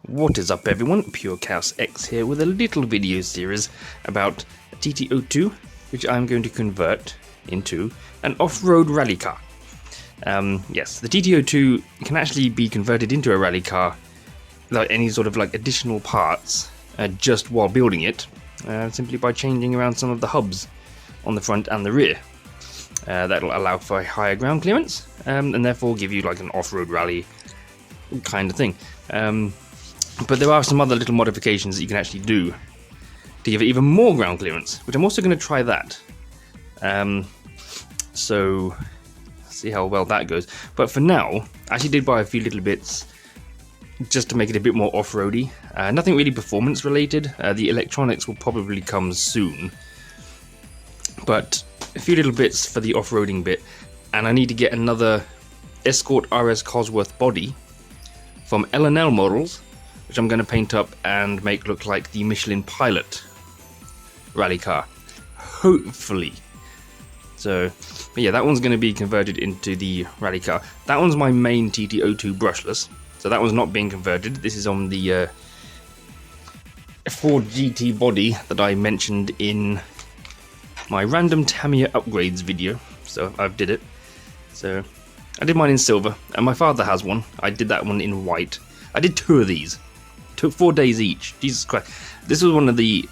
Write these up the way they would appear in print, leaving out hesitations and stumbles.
What is up everyone, PureChaosX here with a little video series about a TT-02 which I'm going to convert into an off-road rally car. Yes, the TT-02 can actually be converted into a rally car without any sort of additional parts just while building it, simply by changing around some of the hubs on the front and the rear. That'll allow for a higher ground clearance and therefore give you an off-road rally kind of thing. But there are some other little modifications that you can actually do to give it even more ground clearance, which I'm also going to try that. So, see how well that goes. But for now, I actually did buy a few little bits just to make it a bit more off-roady. Nothing really performance related. The electronics will probably come soon. But a few little bits for the off-roading bit. And I need to get another Escort RS Cosworth body from L&L models, which I'm going to paint up and make look like the Michelin Pilot rally car, hopefully. So, but yeah, that one's going to be converted into the rally car. That one's my main TT-02 brushless, so that one's not being converted. This is on the Ford GT body that I mentioned in my random Tamiya upgrades video, so I've did it. So I did mine in silver, and my father has one. I did that one in white. I did two of these. Took 4 days each. Jesus Christ. This was one of the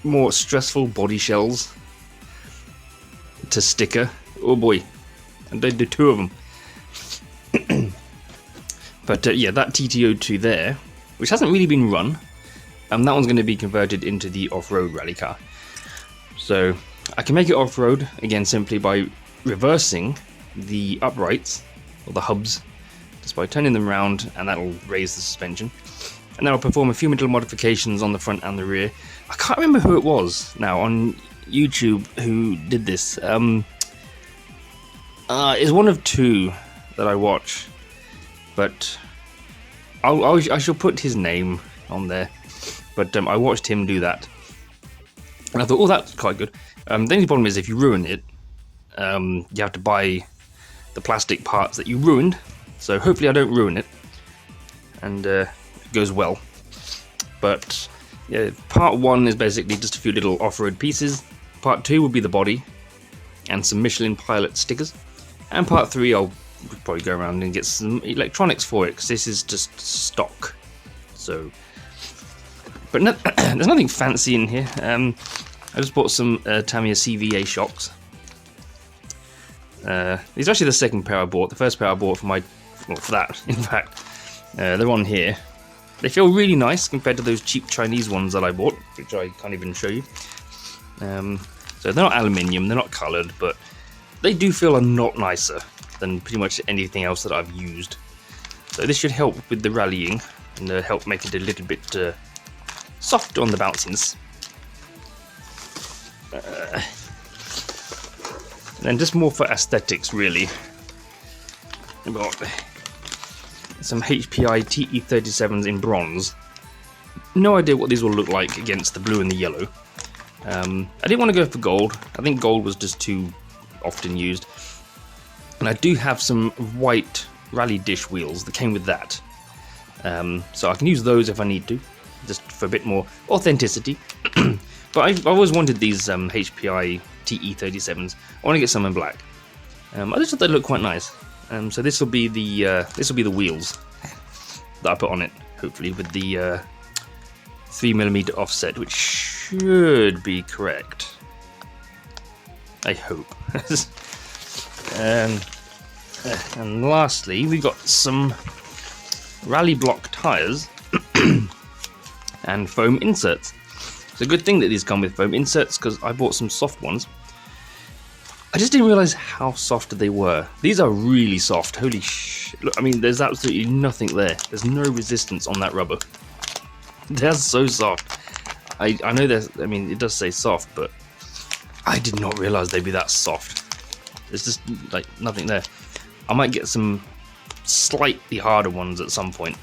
more stressful body shells to sticker. Oh boy. And I did 2 of them. But yeah, that TT-02 there, which hasn't really been run, that one's going to be converted into the off-road rally car. So I can make it off-road, again, simply by reversing the uprights, or the hubs, just by turning them around, and that'll raise the suspension. And then I'll perform a few little modifications on the front and the rear. I can't remember who it was now on YouTube who did this. It's one of 2 that I watch, but I shall put his name on there. But I watched him do that, and I thought, oh, that's quite good. The only problem is if you ruin it, you have to buy the plastic parts that you ruined. So hopefully I don't ruin it, and it goes well. But yeah, part 1 is basically just a few little off-road pieces. Part 2 will be the body and some Michelin Pilot stickers. And part 3 I'll probably go around and get some electronics for it, because this is just stock. So, but no, there's nothing fancy in here. I just bought some Tamiya Cva Shocks. These are actually the second pair I bought. The first pair I bought for that, in fact. They're on here. They feel really nice compared to those cheap Chinese ones that I bought, which I can't even show you. So they're not aluminium, they're not coloured, but they do feel a lot nicer than pretty much anything else that I've used. So this should help with the rallying and help make it a little bit soft on the bounciness. And just more for aesthetics, really. I've got some HPI TT-37s in bronze. No idea what these will look like against the blue and the yellow. I didn't want to go for gold. I think gold was just too often used. And I do have some white rally dish wheels that came with that. So I can use those if I need to, just for a bit more authenticity. But I've always wanted these HPI TT-37s. I want to get some in black. I just thought they look quite nice. So this will be the wheels that I put on it, hopefully with the 3mm offset, which should be correct. I hope. And lastly, we got some rally block tires and foam inserts. It's a good thing that these come with foam inserts, because I bought some soft ones. I just didn't realise how soft they were. These are really soft. Holy shit. Look, I mean, there's absolutely nothing there. There's no resistance on that rubber. They're so soft. I know there's, I mean, it does say soft, but I did not realise they'd be that soft. There's just nothing there. I might get some slightly harder ones at some point,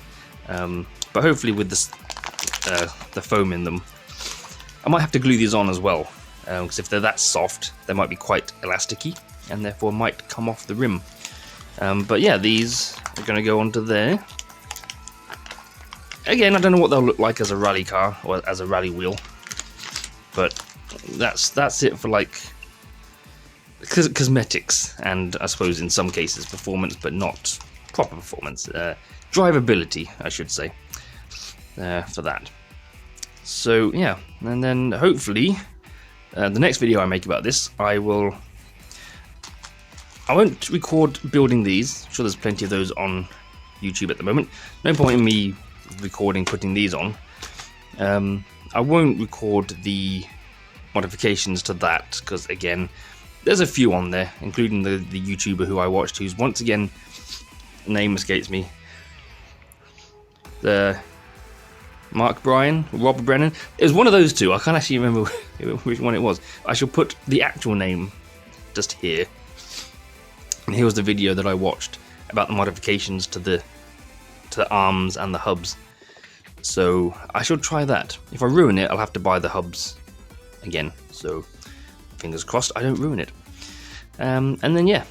but hopefully with this, the foam in them. I might have to glue these on as well, because if they're that soft, they might be quite elasticy, and therefore might come off the rim. But yeah, these are going to go onto there. Again, I don't know what they'll look like as a rally car or as a rally wheel, but that's it for like cosmetics and I suppose in some cases performance, but not proper performance. Drivability, I should say, for that. So yeah, and then hopefully the next video I make about this, I won't record building these. I'm sure there's plenty of those on YouTube at the moment. No point in me recording putting these on. I won't record the modifications to that because again, there's a few on there, including the YouTuber who I watched, who's once again, name escapes me. The Rob Brennan. It was one of those two. I can't actually remember which one it was. I shall put the actual name just here. And here was the video that I watched about the modifications to the arms and the hubs. So I shall try that. If I ruin it, I'll have to buy the hubs again. So fingers crossed I don't ruin it. And then yeah,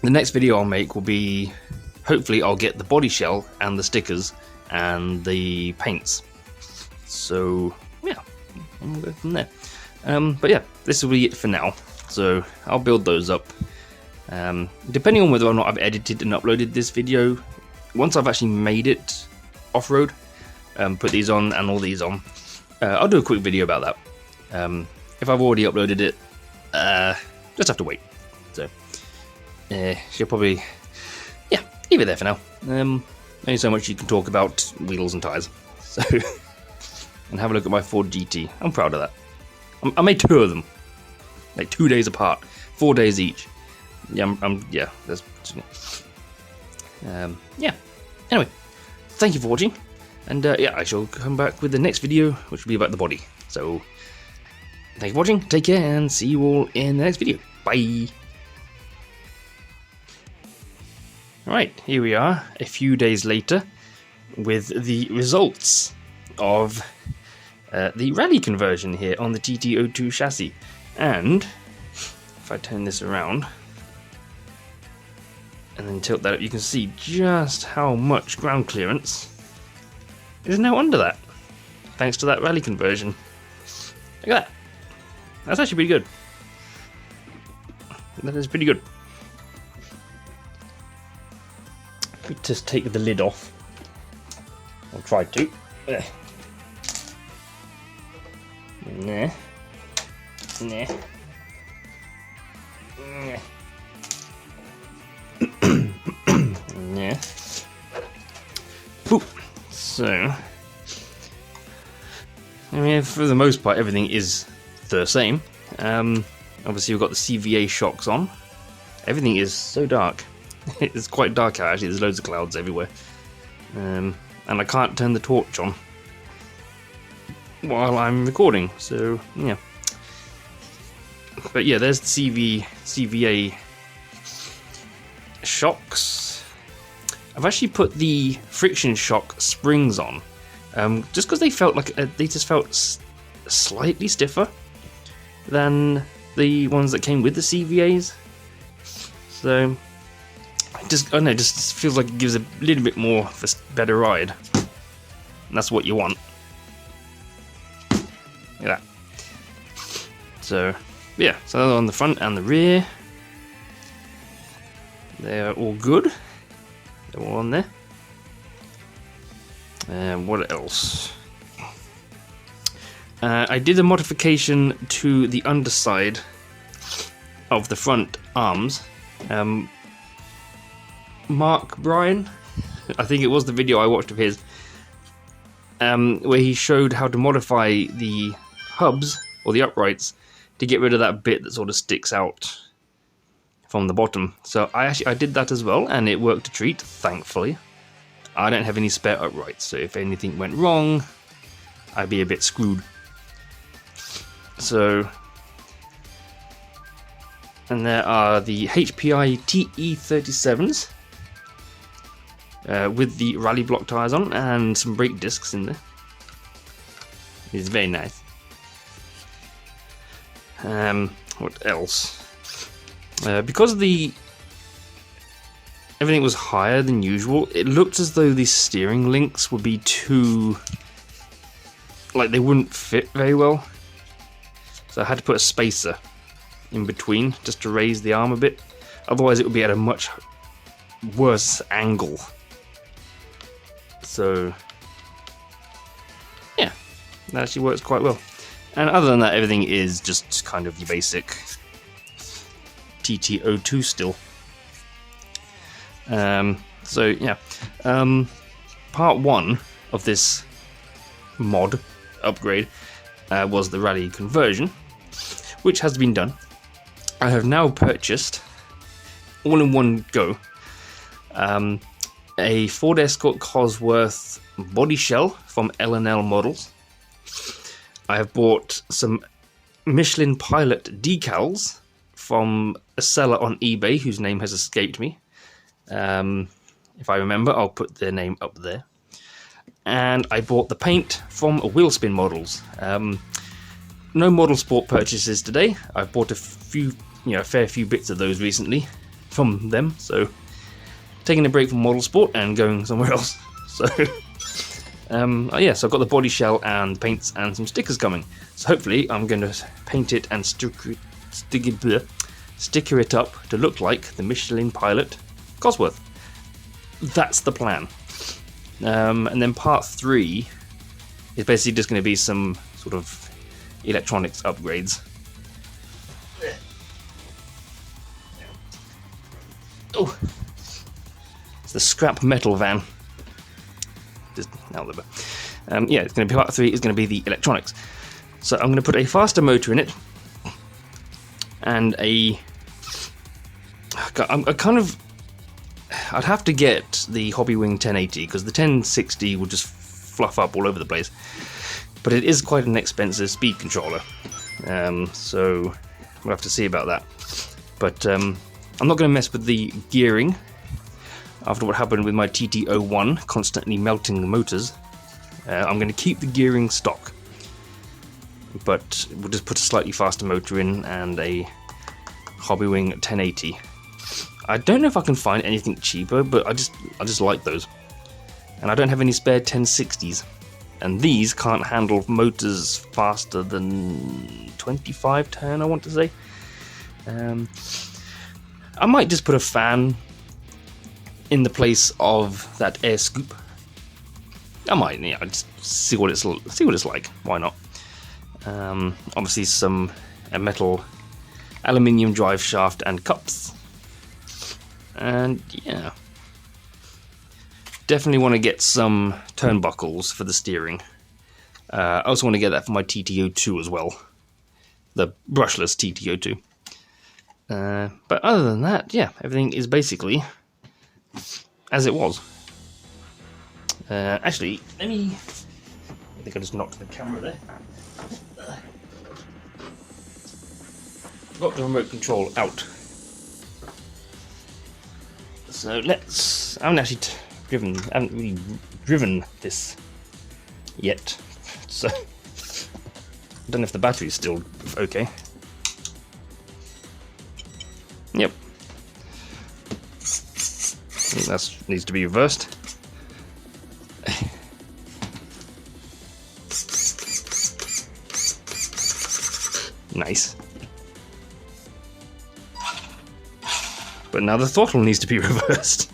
the next video I'll make will be, hopefully I'll get the body shell and the stickers and the paints. So yeah, we'll go from there. But yeah, this will be it for now. So I'll build those up. Depending on whether or not I've edited and uploaded this video, once I've actually made it off-road, put these on and all these on, I'll do a quick video about that. If I've already uploaded it, just have to wait. So she'll probably, yeah, leave it there for now. Only so much you can talk about wheels and tyres. So and have a look at my Ford GT. I'm proud of that. I made 2 of them, like 2 days apart, 4 days each. Yeah, yeah, that's yeah. Anyway, thank you for watching, and yeah, I shall come back with the next video, which will be about the body. So, thank you for watching, take care, and see you all in the next video. Bye! Alright, here we are, a few days later, with the results of the rally conversion here on the TT-02 chassis. And, if I turn this around, and then tilt that up, you can see just how much ground clearance is now under that, thanks to that rally conversion. Look at that. That's actually pretty good. That is pretty good. Let me just take the lid off. I'll try to. Nah. Nah. Nah. Yeah. Poop. So, I mean, for the most part, everything is the same. Obviously, we've got the Cva Shocks on. Everything is so dark. It's quite dark out, actually. There's loads of clouds everywhere. And I can't turn the torch on while I'm recording. So, yeah. But yeah, there's the Cva Shocks. I've actually put the friction shock springs on, just because they felt like they just felt slightly stiffer than the ones that came with the CVAs. So I don't know, just feels like it gives a little bit more of a better ride. And that's what you want. Look at that. So yeah, so on the front and the rear, they're all good. They're all on there. And what else? I did a modification to the underside of the front arms. Mark Bryan, I think it was the video I watched of his, where he showed how to modify the hubs or the uprights to get rid of that bit that sort of sticks out from the bottom. So I did that as well, and it worked a treat, thankfully. I don't have any spare uprights, so if anything went wrong, I'd be a bit screwed. So, and there are the HPI TE-37s with the rally block tyres on and some brake discs in there. It's very nice. What else? Because the everything was higher than usual. It looked as though these steering links would be too, like, they wouldn't fit very well. So I had to put a spacer in between just to raise the arm a bit. Otherwise it would be at a much worse angle. So yeah, that actually works quite well. And other than that, everything is just kind of your basic TT-02 still. So yeah, part 1 of this mod upgrade was the rally conversion, which has been done. I have now purchased, all in one go, a Ford Escort Cosworth body shell from L&L Models. I have bought some Michelin Pilot decals from a seller on eBay whose name has escaped me. If I remember, I'll put their name up there. And I bought the paint from Wheelspin Models. No Model Sport purchases today. I've bought a few, a fair few bits of those recently from them. So taking a break from Model Sport and going somewhere else. So yeah, so I've got the body shell and paints and some stickers coming. So hopefully I'm going to paint it and sticker it up to look like the Michelin Pilot Cosworth. That's the plan. And then part 3 is basically just going to be some sort of electronics upgrades. Oh, it's the scrap metal van. Just now, yeah, it's going to be part 3. Is going to be the electronics. So I'm going to put a faster motor in it, and I'd have to get the Hobbywing 1080 because the 1060 will just fluff up all over the place. But it is quite an expensive speed controller, so we'll have to see about that. But I'm not going to mess with the gearing after what happened with my TT-01 constantly melting the motors. I'm going to keep the gearing stock, but we'll just put a slightly faster motor in and a Hobbywing 1080. I don't know if I can find anything cheaper, but I just like those. And I don't have any spare 1060s. And these can't handle motors faster than 25 turn, I want to say. I might just put a fan in the place of that air scoop. I might, yeah, just see what it's like. Why not? Obviously a metal aluminium drive shaft and cups. And yeah, definitely want to get some turnbuckles for the steering. I also want to get that for my TT-02 as well, the brushless TT-02. But other than that, yeah, everything is basically as it was. Actually, I think I just knocked the camera there. Got the remote control out. So I haven't really driven this yet. So I don't know if the battery's still okay. Yep. I think that needs to be reversed. Nice. But now the throttle needs to be reversed.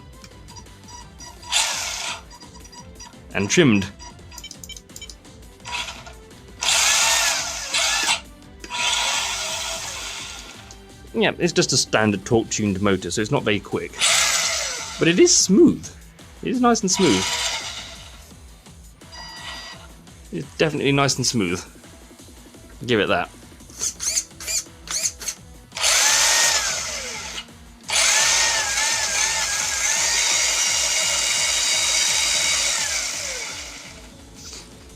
And trimmed. Yeah, it's just a standard torque-tuned motor, so it's not very quick. But it is smooth. It is nice and smooth. It's definitely nice and smooth. Give it that.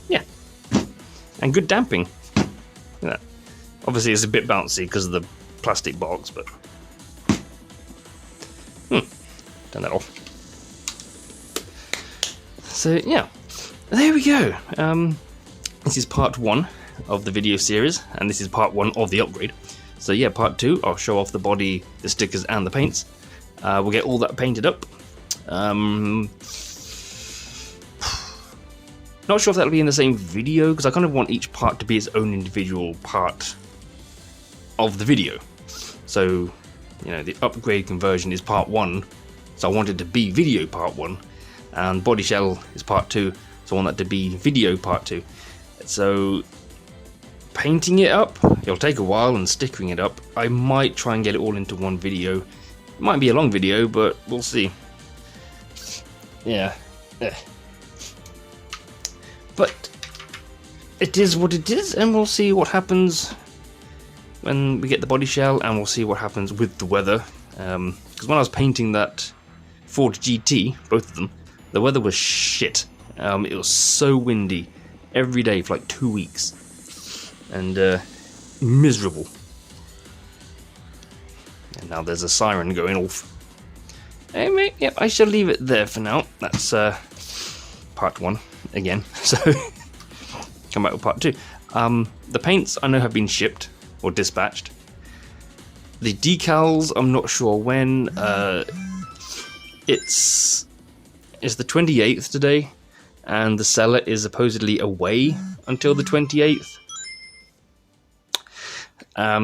Yeah. And good damping. Yeah. Obviously it's a bit bouncy because of the plastic box, but turn that off. So yeah, there we go. This is part 1 of the video series, and this is part 1 of the upgrade. So yeah, part 2, I'll show off the body, the stickers and the paints. We'll get all that painted up, Not sure if that'll be in the same video, because I kind of want each part to be its own individual part of the video. So, you know, the upgrade conversion is part 1, so I want it to be video part 1, and body shell is part 2, so I want that to be video part 2. So, painting it up, it'll take a while, and stickering it up, I might try and get it all into one video. It might be a long video, but we'll see. Yeah. But it is what it is, and we'll see what happens when we get the body shell, and we'll see what happens with the weather. Because when I was painting that Ford GT, both of them, the weather was shit. It was so windy every day for like 2 weeks, and miserable. And now there's a siren going off. Anyway, yep, I shall leave it there for now. That's part 1 again. So come back with part 2. The paints I know have been shipped or dispatched. The decals, I'm not sure when. It's the 28th today, and the seller is supposedly away until the 28th.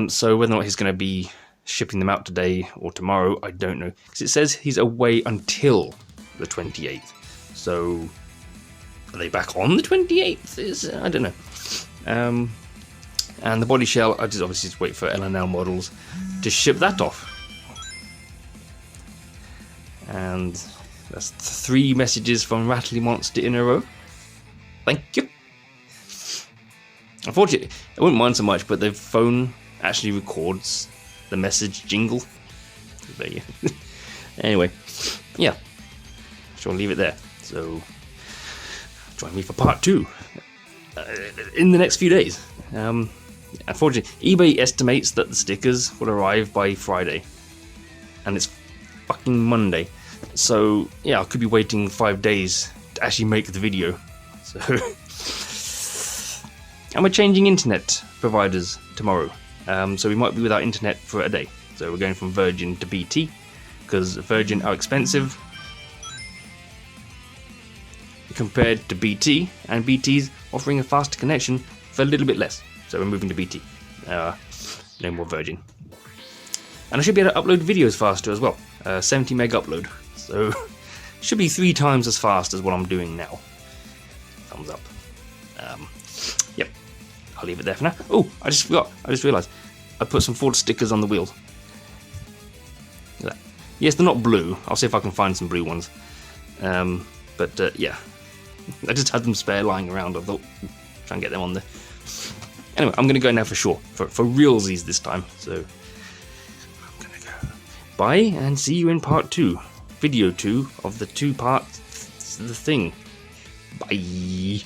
So whether or not he's going to be shipping them out today or tomorrow, I don't know, because it says he's away until the 28th. So are they back on the 28th? I don't know. And the body shell, I just obviously just wait for L&L models to ship that off. And that's 3 messages from Rattly Monster in a row. Thank you. Unfortunately, I wouldn't mind so much, but the phone actually records the message jingle. There you go. Anyway, yeah, so I'll leave it there. So join me for part 2 in the next few days. Unfortunately, eBay estimates that the stickers will arrive by Friday, and it's fucking Monday. So yeah, I could be waiting 5 days to actually make the video. So and we're changing internet providers tomorrow. So we might be without internet for a day. So we're going from Virgin to BT, because Virgin are expensive compared to BT, and BT's offering a faster connection for a little bit less. So we're moving to BT. No more Virgin. And I should be able to upload videos faster as well. 70 meg upload. So should be 3 times as fast as what I'm doing now. Thumbs up. Yep. I'll leave it there for now. Oh, I just forgot. I just realised. I put some Ford stickers on the wheels. Look at that. Yes, they're not blue. I'll see if I can find some blue ones. But yeah. I just had them spare lying around. I thought, try and get them on there. Anyway, I'm going to go now for sure. For realsies this time. So, I'm going to go. Bye, and see you in part 2. Video 2 of the 2 parts. The thing. Bye.